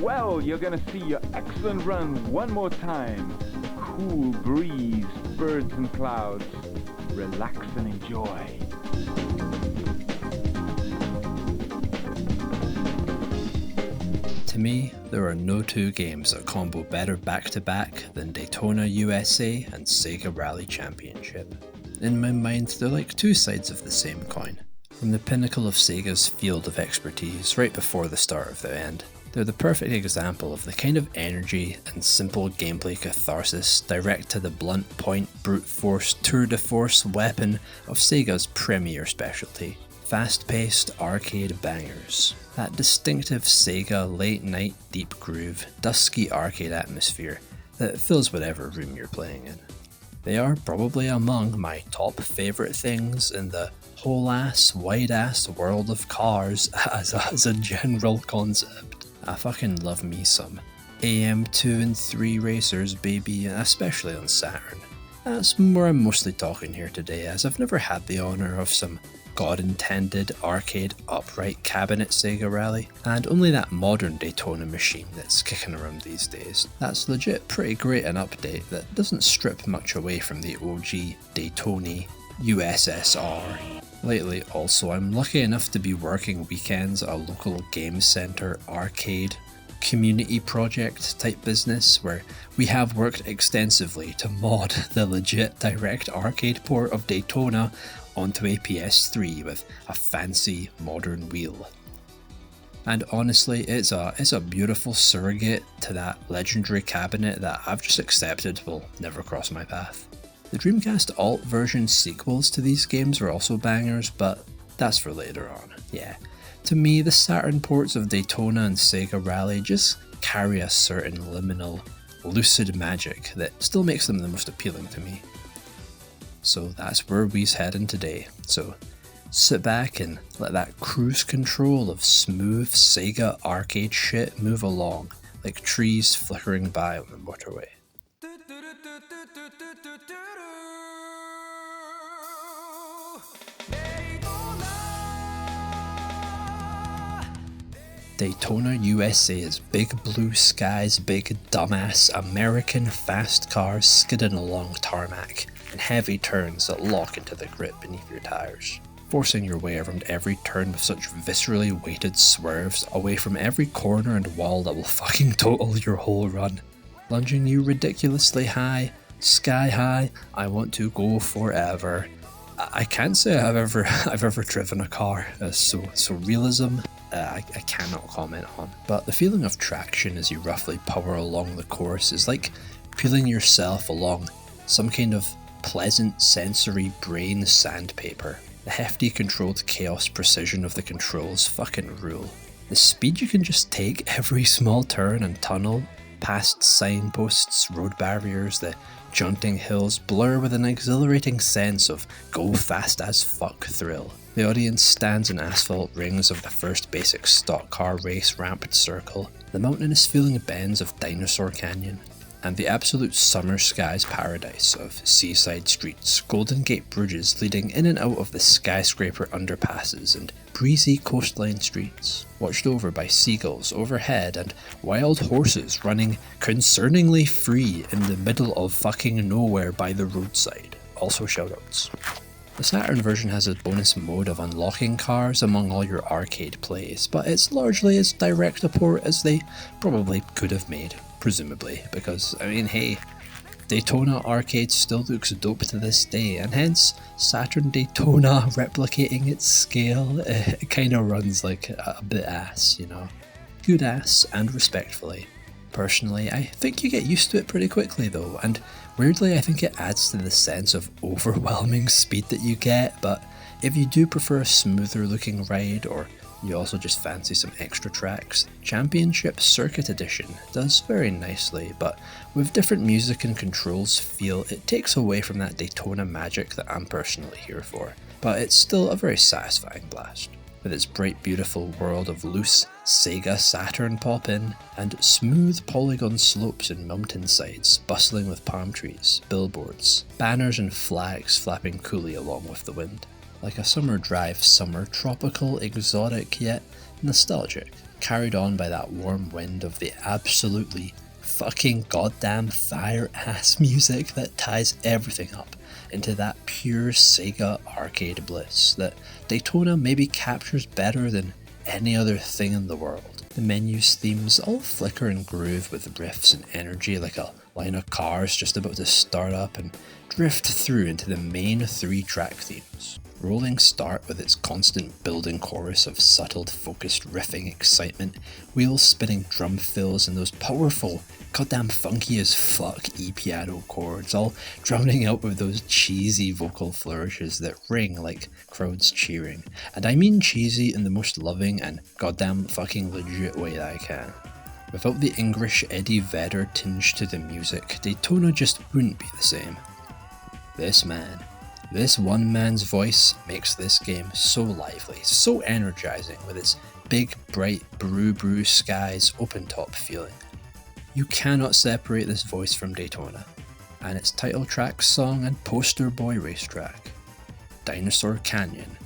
Well, you're gonna see your excellent run one more time. Cool breeze, birds and clouds. Relax and enjoy. To me, there are no two games that combo better back-to-back than Daytona USA and Sega Rally Championship. In my mind, they're like two sides of the same coin. From the pinnacle of Sega's field of expertise right before the start of their end, they're the perfect example of the kind of energy and simple gameplay catharsis direct to the blunt point brute force tour de force weapon of Sega's premier specialty. Fast-paced arcade bangers. That distinctive Sega late-night deep groove, dusky arcade atmosphere that fills whatever room you're playing in. They are probably among my top favourite things in the whole-ass, wide-ass world of cars as a general concept. I fucking love me some AM2 and 3 racers, baby, especially on Saturn. That's where I'm mostly talking here today, as I've never had the honour of some God-intended arcade upright cabinet Sega Rally, and only that modern Daytona machine that's kicking around these days. That's legit pretty great an update that doesn't strip much away from the OG Daytona USSR. Lately also, I'm lucky enough to be working weekends at a local game centre arcade community project type business where we have worked extensively to mod the legit direct arcade port of Daytona onto a PS3 with a fancy modern wheel. And honestly, it's a beautiful surrogate to that legendary cabinet that I've just accepted will never cross my path. The Dreamcast Alt version sequels to these games are also bangers, but that's for later on. Yeah, to me the Saturn ports of Daytona and Sega Rally just carry a certain liminal, lucid magic that still makes them the most appealing to me. So that's where we's heading today. So sit back and let that cruise control of smooth Sega arcade shit move along like trees flickering by on the motorway. Daytona USA's big blue skies, big dumbass American fast cars skidding along tarmac and heavy turns that lock into the grip beneath your tires, forcing your way around every turn with such viscerally weighted swerves away from every corner and wall that will fucking total your whole run, lunging you ridiculously high, sky high. I want to go forever. I can't say I've ever driven a car, so realism I cannot comment on. But the feeling of traction as you roughly power along the course is like peeling yourself along some kind of pleasant sensory brain sandpaper. The hefty controlled chaos precision of the controls fucking rule. The speed you can just take every small turn and tunnel, past signposts, road barriers, the jaunting hills blur with an exhilarating sense of go fast as fuck thrill. The audience stands in asphalt rings of the first basic stock car race ramped circle, the mountainous feeling bends of Dinosaur Canyon, and the absolute summer skies paradise of seaside streets, Golden Gate bridges leading in and out of the skyscraper underpasses and breezy coastline streets, watched over by seagulls overhead and wild horses running concerningly free in the middle of fucking nowhere by the roadside. Also shoutouts. The Saturn version has a bonus mode of unlocking cars among all your arcade plays, but it's largely as direct a port as they probably could have made, presumably, because, I mean, hey, Daytona Arcade still looks dope to this day, and hence Saturn Daytona replicating its scale, it kinda runs like a bit ass, you know. Good ass, and respectfully. Personally, I think you get used to it pretty quickly though, and weirdly I think it adds to the sense of overwhelming speed that you get, but if you do prefer a smoother looking ride, or you also just fancy some extra tracks, Championship Circuit Edition does very nicely, but with different music and controls feel, it takes away from that Daytona magic that I'm personally here for, but it's still a very satisfying blast. With its bright beautiful world of loose Sega Saturn pop-in, and smooth polygon slopes and mountainsides bustling with palm trees, billboards, banners and flags flapping coolly along with the wind. Like a summer drive summer, tropical, exotic, yet nostalgic. carried on by that warm wind of the absolutely fucking goddamn fire ass music that ties everything up into that pure Sega arcade bliss that Daytona maybe captures better than any other thing in the world. The menu's themes all flicker and groove with riffs and energy like a line of cars just about to start up and drift through into the main 3-track themes. Rolling Start with its constant building chorus of subtle focused riffing excitement, wheel spinning drum fills and those powerful, goddamn funky as fuck E-piano chords, all drowning out with those cheesy vocal flourishes that ring like crowds cheering. And I mean cheesy in the most loving and goddamn fucking legit way that I can. Without the English Eddie Vedder tinge to the music, Daytona just wouldn't be the same. This one man's voice makes this game so lively, so energizing with its big, bright, brew skies open top feeling. You cannot separate this voice from Daytona, and its title track song and poster boy racetrack. Dinosaur Canyon.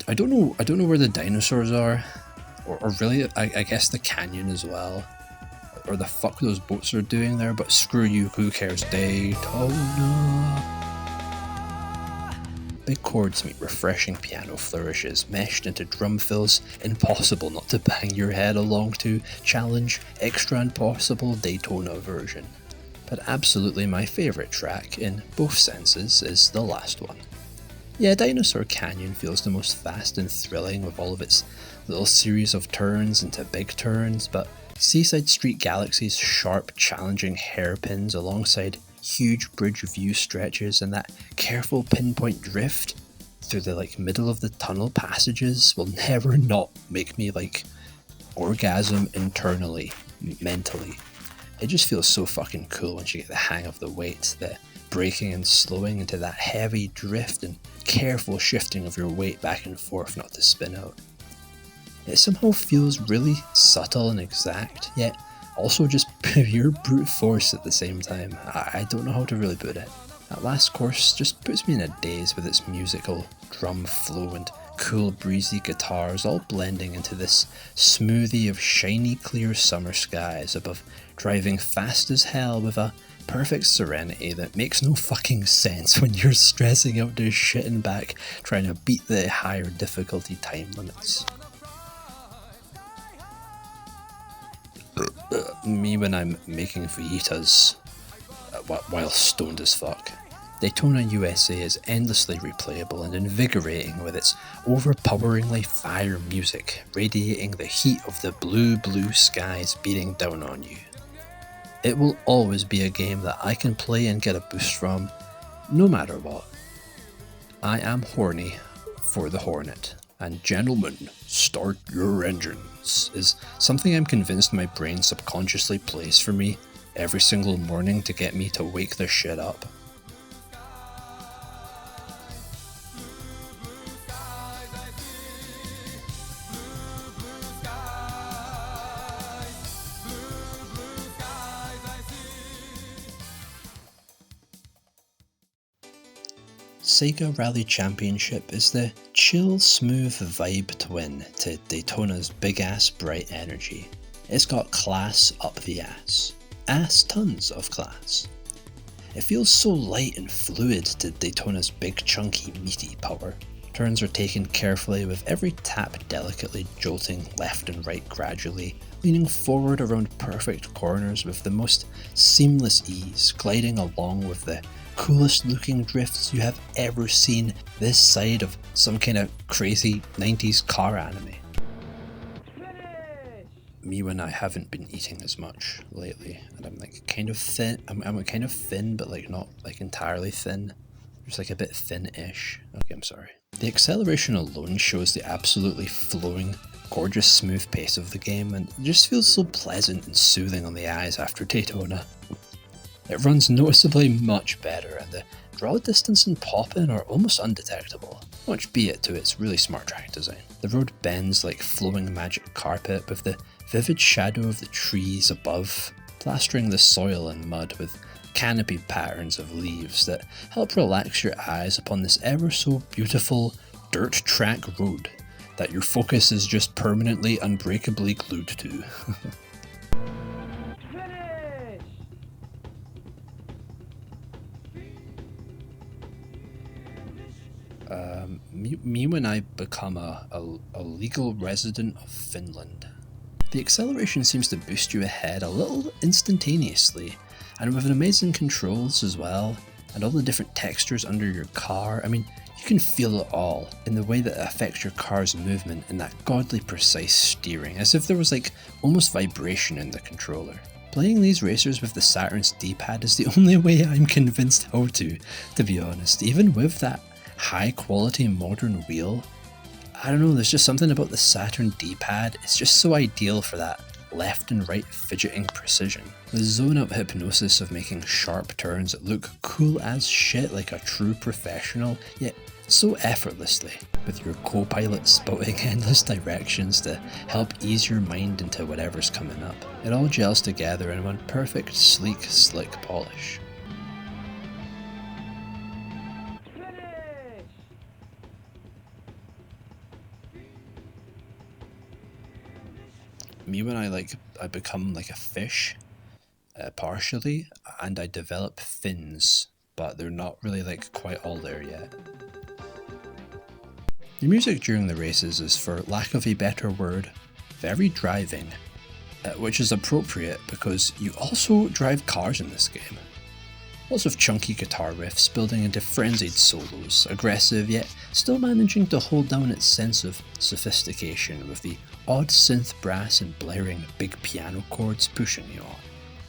I don't know where the dinosaurs are, or really, I guess the canyon as well, or the fuck those boats are doing there, but screw you, who cares, Daytona. Big chords meet refreshing piano flourishes, meshed into drum fills, impossible not to bang your head along to, challenge, extra impossible Daytona version. But absolutely my favourite track, in both senses, is the last one. Yeah, Dinosaur Canyon feels the most fast and thrilling with all of its little series of turns into big turns, but Seaside Street Galaxy's sharp, challenging hairpins alongside huge bridge view stretches and that careful pinpoint drift through the middle of the tunnel passages will never not make me orgasm internally, mentally. It just feels so fucking cool once you get the hang of the weight, the braking and slowing into that heavy drift and careful shifting of your weight back and forth not to spin out. It somehow feels really subtle and exact, yet also just pure brute force at the same time. I don't know how to really put it. That last course just puts me in a daze with its musical drum flow and cool breezy guitars all blending into this smoothie of shiny clear summer skies above driving fast as hell with a perfect serenity that makes no fucking sense when you're stressing out to shitting back trying to beat the higher difficulty time limits. Me when I'm making fajitas while stoned as fuck. Daytona USA is endlessly replayable and invigorating with its overpoweringly fire music radiating the heat of the blue skies beating down on you. It will always be a game that I can play and get a boost from, no matter what. I am horny for the Hornet. And gentlemen, start your engines, is something I'm convinced my brain subconsciously plays for me every single morning to get me to wake the shit up. Sega Rally Championship is the chill, smooth vibe twin to Daytona's big-ass bright energy. It's got class up the ass. Ass tons of class. It feels so light and fluid to Daytona's big chunky meaty power. Turns are taken carefully with every tap delicately jolting left and right gradually, leaning forward around perfect corners with the most seamless ease, gliding along with the coolest looking drifts you have ever seen this side of some kind of crazy 90s car anime. Me when I haven't been eating as much lately, and I'm kind of thin. I'm kind of thin, but not entirely thin. Just a bit thin-ish. Okay, I'm sorry. The acceleration alone shows the absolutely flowing, gorgeous smooth pace of the game, and it just feels so pleasant and soothing on the eyes after Daytona. It runs noticeably much better, and the draw distance and pop-in are almost undetectable, much be it to its really smart track design. The road bends like flowing magic carpet with the vivid shadow of the trees above, plastering the soil and mud with canopy patterns of leaves that help relax your eyes upon this ever so beautiful dirt track road that your focus is just permanently, unbreakably glued to. Me when I become a legal resident of Finland. The acceleration seems to boost you ahead a little instantaneously, and with amazing controls as well, and all the different textures under your car. I mean, you can feel it all in the way that it affects your car's movement and that godly precise steering, as if there was like almost vibration in the controller. Playing these racers with the Saturn's D-pad is the only way I'm convinced how to be honest. Even with that high quality modern wheel, I don't know, there's just something about the Saturn D-pad, it's just so ideal for that left and right fidgeting precision. The zone up hypnosis of making sharp turns that look cool as shit like a true professional, yet so effortlessly, with your co-pilot spouting endless directions to help ease your mind into whatever's coming up. It all gels together in one perfect, sleek, slick polish. Me when I become like a fish, partially, and I develop fins, but they're not really like quite all there yet. The music during the races is, for lack of a better word, very driving, which is appropriate because you also drive cars in this game. Lots of chunky guitar riffs building into frenzied solos, aggressive yet still managing to hold down its sense of sophistication with the odd synth brass and blaring big piano chords pushing you on.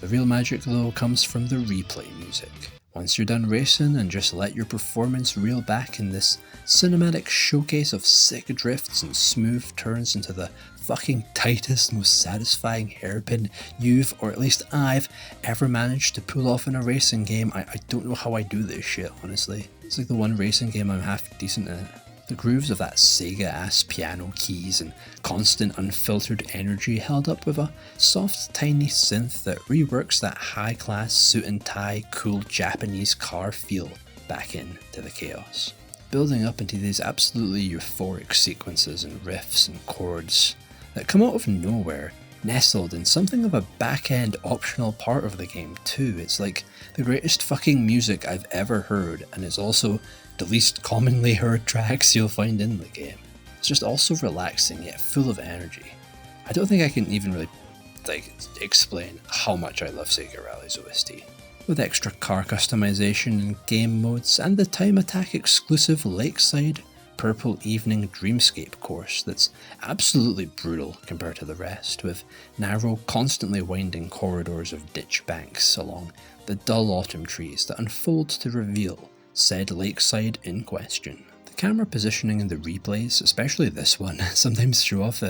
The real magic though comes from the replay music. Once you're done racing and just let your performance reel back in this cinematic showcase of sick drifts and smooth turns into the fucking tightest, most satisfying hairpin you've, or at least I've, ever managed to pull off in a racing game. I don't know how I do this shit, honestly. It's like the one racing game I'm half decent at. The grooves of that Sega-ass piano keys and constant unfiltered energy held up with a soft tiny synth that reworks that high-class suit and tie cool Japanese car feel back into the chaos. Building up into these absolutely euphoric sequences and riffs and chords that come out of nowhere, nestled in something of a back-end optional part of the game too. It's like the greatest fucking music I've ever heard, and it's also the least commonly heard tracks you'll find in the game. It's just also relaxing yet full of energy. I don't think I can even really explain how much I love Sega Rally's OST. With extra car customization and game modes, and the Time Attack exclusive Lakeside Purple Evening Dreamscape course that's absolutely brutal compared to the rest, with narrow, constantly winding corridors of ditch banks along the dull autumn trees that unfold to reveal said lakeside in question. The camera positioning in the replays, especially this one, sometimes show off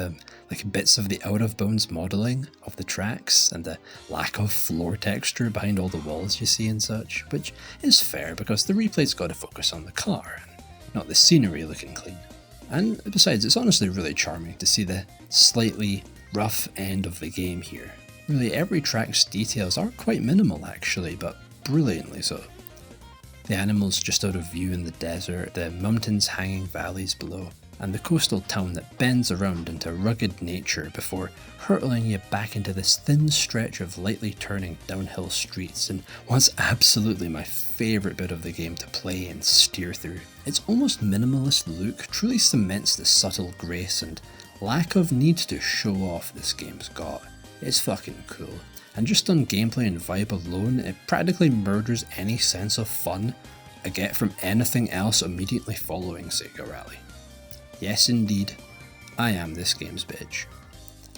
bits of the out-of-bounds modelling of the tracks and the lack of floor texture behind all the walls you see and such, which is fair because the replay's got to focus on the car, not the scenery looking clean. And besides, it's honestly really charming to see the slightly rough end of the game here. Really, every track's details are quite minimal actually, but brilliantly so. The animals just out of view in the desert, the mountains hanging valleys below, and the coastal town that bends around into rugged nature before hurtling you back into this thin stretch of lightly turning downhill streets in what's absolutely my favourite bit of the game to play and steer through. Its almost minimalist look truly cements the subtle grace and lack of need to show off this game's got. It's fucking cool. And just on gameplay and vibe alone, it practically murders any sense of fun I get from anything else immediately following Sega Rally. Yes indeed, I am this game's bitch.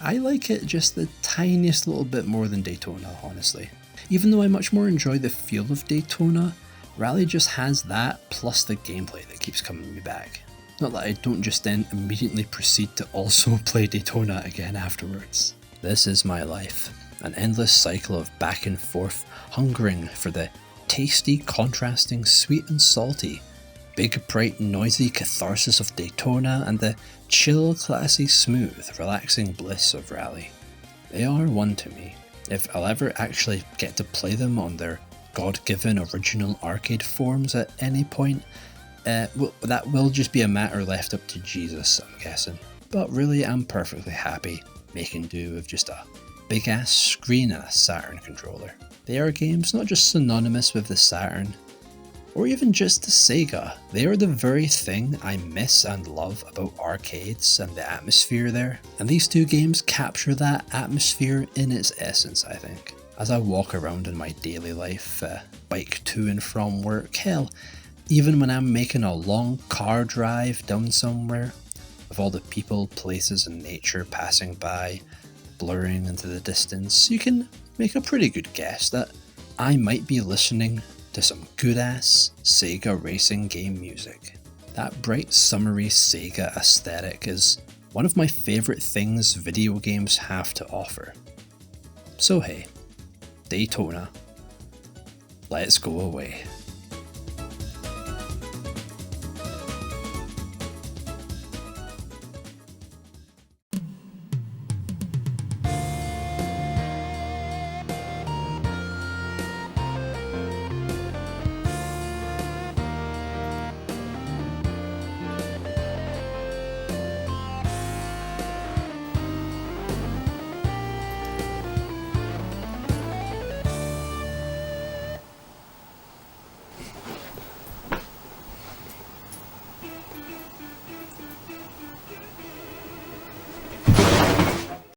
I like it just the tiniest little bit more than Daytona, honestly. Even though I much more enjoy the feel of Daytona, Rally just has that plus the gameplay that keeps coming me back. Not that I don't just then immediately proceed to also play Daytona again afterwards. This is my life. An endless cycle of back and forth, hungering for the tasty, contrasting sweet and salty, big, bright, noisy catharsis of Daytona and the chill, classy, smooth, relaxing bliss of Rally. They are one to me. If I'll ever actually get to play them on their God-given original arcade forms at any point, Well, that will just be a matter left up to Jesus, I'm guessing. But really, I'm perfectly happy making do with just a big ass screen and a Saturn controller. They are games not just synonymous with the Saturn, or even just the Sega. They are the very thing I miss and love about arcades and the atmosphere there. And these two games capture that atmosphere in its essence, I think. As I walk around in my daily life, bike to and from work, hell, even when I'm making a long car drive down somewhere, with all the people, places and nature passing by, blurring into the distance, you can make a pretty good guess that I might be listening to some good ass Sega racing game music. That bright summery Sega aesthetic is one of my favourite things video games have to offer. So hey, Daytona, let's go away.